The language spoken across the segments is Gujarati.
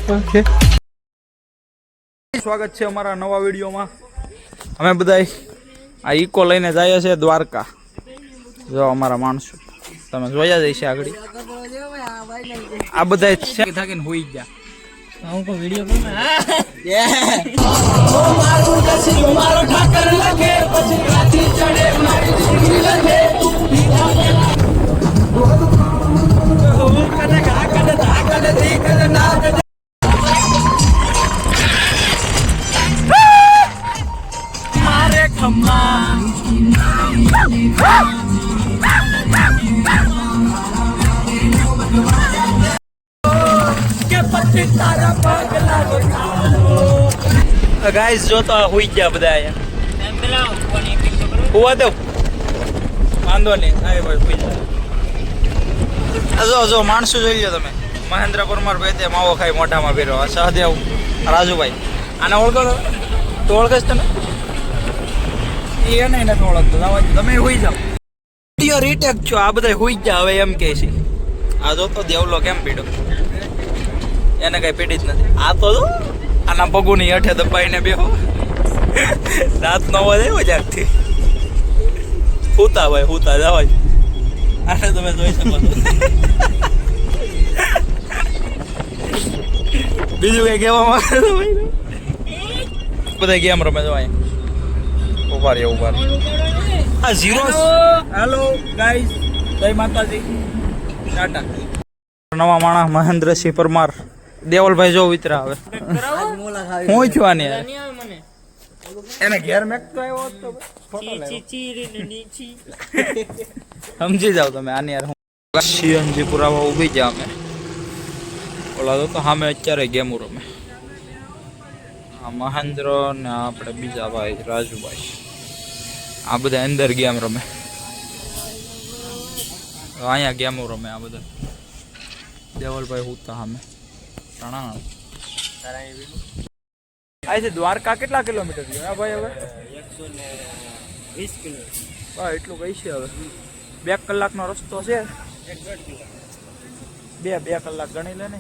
ઓકે, સ્વાગત છે અમારા નવા વિડીયોમાં. અમે બધા આ ઇકો લઈને જઈએ છીએ દ્વારકા. જો અમારા માણસો તમે જોયા જઈશે આગળ. આ બધા થાકીને હોઈ ગયા. હું કોઈ વિડીયો ગાઈસ જો તો હોઈ ગયા બધા અહીંયા. હોવા દો, વાંધો નહીં. જો માણસો જોઈ લો તમે. મહેન્દ્ર પરમાર ભાઈ તે માવો ખાઈ મોઢામાં પહેરો. સહદેવ રાજુભાઈ આને ઓળખો તો? તો ઓળખે તમે? એ નહીં નથી ઓળખતો. તમે હોઈ જાઓ. વિડીયો રીટેક છો. આ બધા હોઈ ગયા હવે એમ કે છે. આ જો તો દેવલો કેમ પીડો, એને કઈ પીડી જ નથી. આ તો આના પગુની હેઠે દબાઈને બેહો. રાત નો વધે મજાકથી હુતા ભાઈ, હુતા જવાય. આને તમે જોઈ શકો છો. બીજું કઈ કહેવા માંગે તો ભાઈ? બધા ગેમ રમે જો અહીંયા. ઉભા રહ્યો. આ ઝીરો. હેલો ગાઈસ, જય માતાજી, ટાટા. નવા માણસ મહેન્દ્રસિંહ પરમાર. દેવલભાઈ જો વિતરા આવે. હું છું આની એને ઘેર મેકતો આવ્યો તો સમજી જાવ તમે. આની યાર સીએનજી પુરાવા ઉભી જા. અમે ઓલા તો સામે અત્યારે ગેમો રમે. આ મહેન્દ્ર ને આપણે બીજા ભાઈ રાજુભાઈ, આ બધા અંદર ગેમ રમે. અહીંયા ગેમો રમે આ બધા. દેવલભાઈ હુતા સામે. અહીંથી દ્વારકા કેટલા કિલોમીટર છે ભાઈ? હવે 120 કિલોમીટર. એટલું કઈ છે હવે? 2 કલાકનો રસ્તો છે. 2 કલાક ગણી લે ને.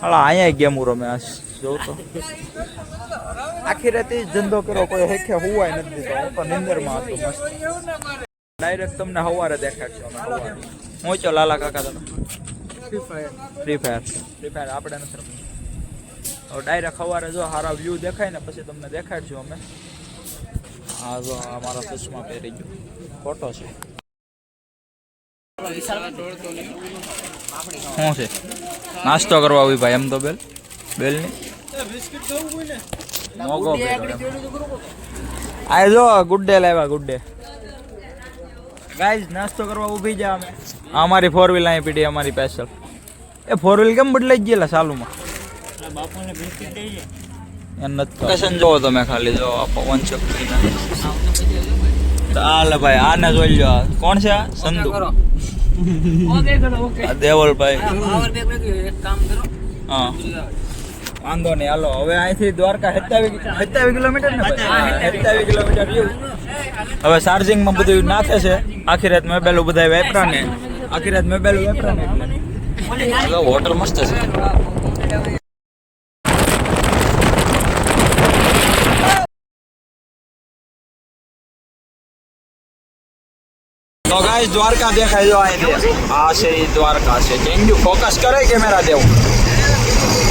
હા, અહીંયા ગેમ રમે. જોઉં તો આખી રાતે ધંધો કર્યો. કોઈ હેખે હુવાય નથી દીધો. હું તો નિંદરમાં હતો મસ્ત. ડાયરેક્ટ તમને સવારે દેખાડશો. હું ચો લાલા કાકા તમે ફ્રી ફાયર આપણે નથી રમવું. ડાયરેક્ટ સવારે જો સારા વ્યૂ દેખાય ને પછી તમને દેખાડશું અમે. હા જો અમારા ચશ્મા પહેરી ગયો. ફોટો છે. શું છે? નાસ્તો કરવા આવી ભાઈ. એમ તો બેલની મોગો. આ જો ગુડ ડે લાવ્યા. Good day guys. નાસ્તો કરવા ઊભી જા અમે. અમારી 4 વ્હીલ અહીં પીડી અમારી સ્પેશિયલ. એ 4 વ્હીલ કેમ બદલાઈ ગયેલા ચાલુમાં? લોકેશન જોવો તમે ખાલી. જો પવન શક્તિ. હાલે ભાઈ, આને જોઈ લો. કોણ છે આ? સંધુ. દેવલભાઈ. હા વાંધો નહીં. હાલો હવે અહીંથી દ્વારકા 27 કિલોમીટર ને 27 કિલોમીટર રહ્યું. હવે ચાર્જિંગમાં બધું નાખે છે. આખી રાત મોબાઈલ બધા વેપરા ને. આખી રાત મોબાઈલ વેપરા ને. હોટલ મસ્ત છે. તો ગાઈસ દ્વારકા દેખાય જો અહીંથી. આ છે દ્વારકા છે. કેન યુ ફોકસ કરે કેમેરા દેવું.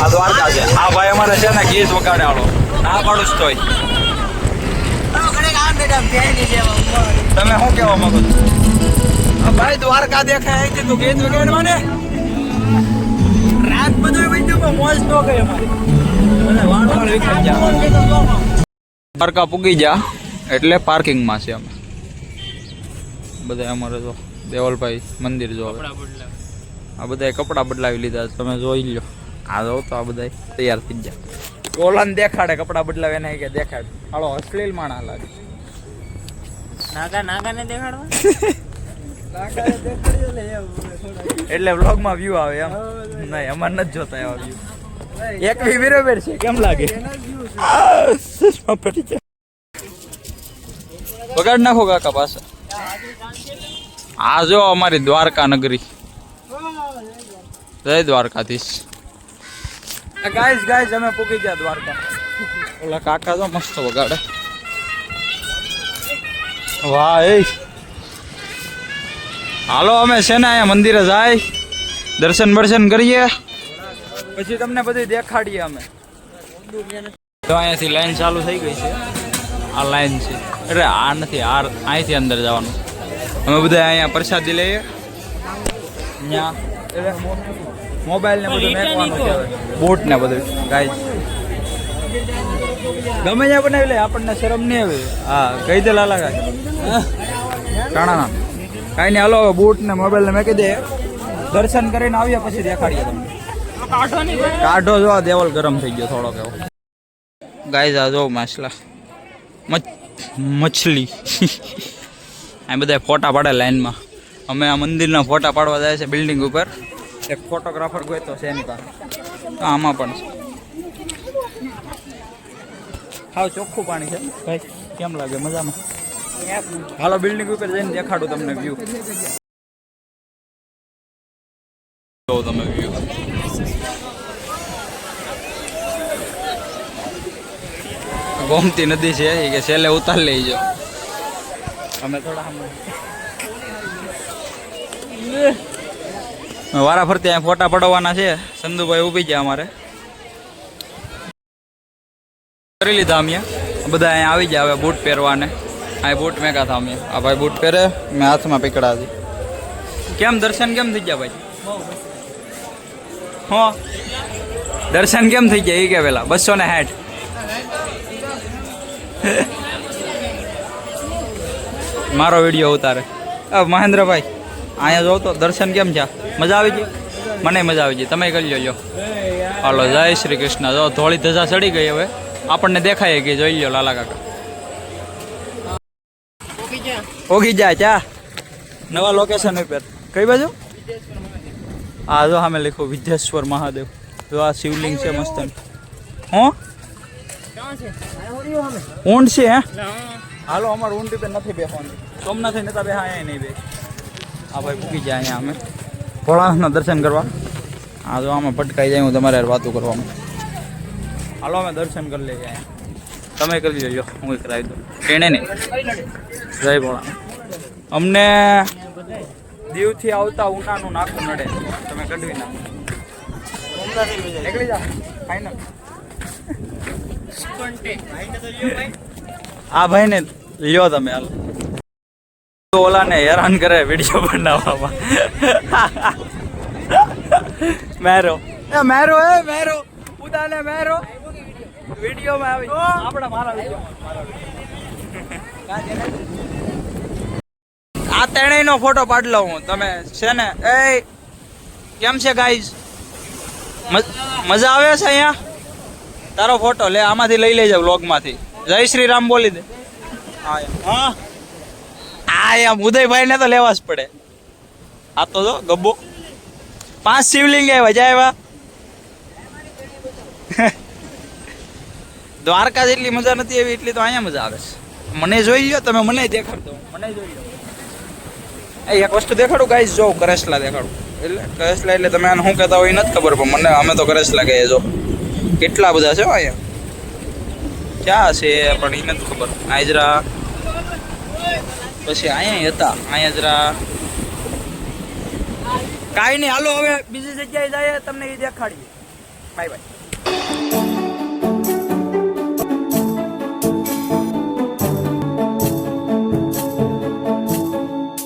આ દ્વારકા છે. આ ભાઈ અમારે છે ને ગીત વગાડે. આલો ના પાડું જ તોય. તમે શું કહેવા માંગો છો? ભાઈ દ્વારકા દેખાય અહીંથી તું ગીત વગાડવા ને. રાત બધું વિડીયો મોજ તો ગઈ અમારી. દ્વારકા પૂગી જા એટલે પાર્કિંગમાં છે અમે બધા. અમારે જો દેવલભાઈ મંદિર જો. આ બધા કપડા બદલાવી લીધા. તમે જોઈ લો. આ જો તો આ બધા તૈયાર થઈ ગયા. ઓલાને દેખાડે કપડા બદલાવે એને કે દેખાડ. હાલો અશ્લીલ માણા લાગે. નાગા ને દેખાડવા એટલે વ્લોગમાં વ્યૂ આવે એમ. નહીં અમારે નથી જોતા એવા વ્યૂ. એક બી બરાબર છે. કેમ લાગે? વગાડ નાખો કાકા પાસે. આ જો અમારી દ્વારકા નગરી. જય દ્વારકાધીશ. ગાઈસ અમે પૂકી ગયા દ્વારકા. ઓલા કાકા તો મસ્ત વગાડે. વાહ એ હાલો અમે છે ને અહીંયા મંદિરે જાય દર્શન કરીએ પછી તમને બધું દેખાડીએ અમે. તો અહીંયાથી લાઈન ચાલુ થઈ ગઈ છે. આ લાઈન છે એટલે આ નથી આ અહીંથી અંદર જવાનું. અમે બધા અહીંયા પ્રસાદી લઈએ. ત્યાં મોબાઈલ ને બધું મેકવાનું છે બૂટ ને બધું ગાઈસ ગમે ત્યાં બનાવી લે આપણને શરમ નહીં આવે. હા કહી દે લાલા કાંઈ કાણા કાંઈ નહીં હાલો બૂટ ને મોબાઈલ ને મેકી દે દર્શન કરીને આવીએ પછી દેખાડીએ તમને. કાઢો જો દેવલ ગરમ થઈ ગયો થોડોક એવો. ગાઈસ આ જો માછલા મછલી આ બધા ફોટા પાડે લાઈનમાં. અમે આ મંદિરના ફોટા પાડવા જાય છે બિલ્ડિંગ ઉપર. એક ફોટોગ્રાફર ગોતો છે એની પાસે. તો આમાં પણ છે. હાવ ચોખ્ખું પાણી છે ભાઈ. કેમ લાગે મજામાં? હાલો બિલ્ડિંગ ઉપર જઈને દેખાડું તમને વ્યૂ. જો તમે વ્યૂ ગોમતી નદી છે કે છેલ્લે ઉતાર લઈ જાઓ. અમે થોડા વારા ફરતી અહીંયા ફોટા પડાવવાના છે. સંધુભાઈ ઊભી ગયા અમારે કરી લીધા અમે બધા. અહીંયા આવી જાય હવે બૂટ પહેરવાને. આ બૂટ મેકા હતા અમે. આ ભાઈ બૂટ પહેરે મેં હાથમાં પકડા હતી. કેમ દર્શન કેમ થઈ ગયા ભાઈ? હો દર્શન કેમ થઈ ગયા એ કે પેલા 260 મારો વિડીયો ઉતારે. મહેન્દ્રભાઈ અહીંયા જોઉં તો દર્શન કેમ છે? મજા આવી ગઈ? મને મજા આવી ગઈ. તમે કરી લેજો. હાલો જય શ્રી કૃષ્ણ. જો ધોળી ધજા ચડી ગઈ. હવે આપણને દેખાય કે જોઈ લો લાલા કાકા ઓગી જાય ચા નવા લોકેશન ઉપર. કઈ બાજુ? હા જો અમે લખો વિદ્યેશ્વર મહાદેવ. જો આ શિવલિંગ છે મસ્ત. હું ઊંટ છે હે? હાલો અમારે ઊંટ ઉપર નથી બેસવાનું. સોમનાથ નતા બેહા અહીંયા નહીં બે. હા ભાઈ પૂકી જાય અહીંયા અમે ભોળાનાથના દર્શન કરવા. હા જો આમાં ભટકાઈ જાય હું તમારે વાતો કરવામાં. હાલો અમે દર્શન કરી લઈએ અહીંયા. તમે કરી લેજો હું કરાવી દઉં. એને નહીં જય ભોળા. અમને દીવથી આવતા ઉનાનું નાખું નડે. તમે કઢવી નાખો નીકળી જાઓ ફાઈનલ. આ ભાઈને લ્યો તમે. હાલ ઓલાને હેરાન કરે વિડીયો બનાવવામાં. મેરો મેરો મેરો ઉદાને મેરો વિડીયોમાં આવી આપણા મારા વિડીયો આ ત્રણેયનો ફોટો પાડી લઉં હું. તમે છે ને એ કેમ છે ગાઈઝ? મજા આવે છે અહીંયા? તારો ફોટો લે આમાંથી લઈ લેજો વ્લોગમાંથી. જય શ્રી રામ બોલી દે. હા એમ ઉદયભાઈ ને તો લેવા જ પડે. આ તો જો ગબ્બો 5 શિવલિંગ આવ્યા જાય. દ્વારકા જેટલી મજા નથી એવી એટલી તો અહીંયા મજા આવે છે. મને જોઈ લો તમે. મને દેખાડ દો. મને જોઈ લો. એક વસ્તુ દેખાડું ગાઈસ. જો કરેસલા દેખાડું. એટલે કરેસલા એટલે તમે આને શું કહેતા હોય એ નથી ખબર પણ મને અમે તો કરેસલા કહીએ. જો કેટલા બધા છે અહીંયા. ક્યાં છે પણ એ નથી ખબર. આયજરા પછી અહીંયા હતા. અહીંયા જરા કાંઈ નહીં. હાલો હવે બીજી જગ્યાએ જઈએ તમને એ દેખાડીએ. Bye bye.